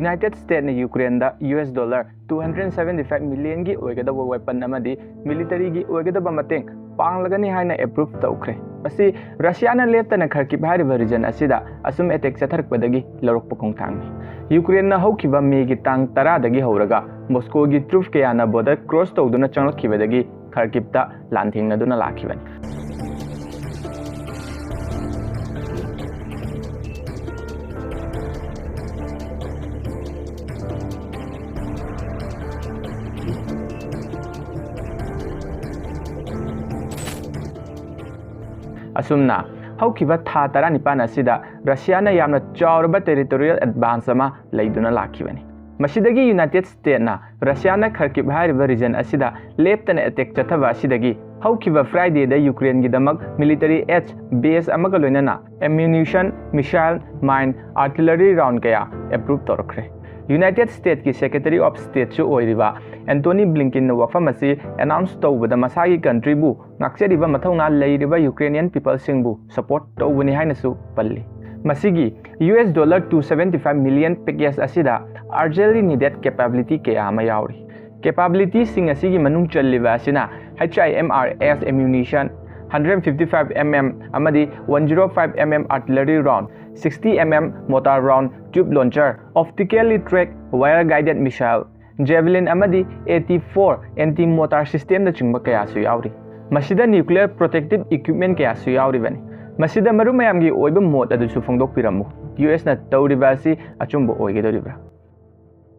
United States Ukraine da US dollar $275 million gi oigadaba weapon amadi military gi oigadaba mateng panglagani haina approve tawkhre asi Russia na leptana kharkib hariba region asida asum attack chatharkpadagi lorokpa khongthangni Ukraine na haukiba May gi tang 10 dagi horaga Moscow gi troops kayana border cross tawduna changlakibadagi kharkib ta lanthingna lakhibani Asumna haukiba tha 19 asida Russia na yamna chawraba territorial advance ama leiduna lakhibani masidagi United States na Russia na Kharkiv hariba region asida leptana attack chathaba asidagi haukiba Friday da Ukraine gi damak military aid base amaga loinana ammunition missile mine artillery round kaya approve torkhre United States ki Secretary of State chu oiriba Anthony Blinken na wafam asi announce tawbada masagi country bu ngakcheriba mathawna leiriba Ukrainian people singbu support tawbani haina su palli masigi US dollar $275 million package asida urgently needed capability ke ama yauri capability sing asigi manung challiba asina HIMARS ammunition 155 mm amadi 105 mm artillery round 60 mm mortar round tube launcher optically tracked wire guided missile javelin amadi 84 anti mortar system na chingba kaya su yauri masida nuclear protective equipment kaya su yauri bani masida maru mayam gi oiba mod adu su phongdok piramu US na tawriba si achumbo oigedoribra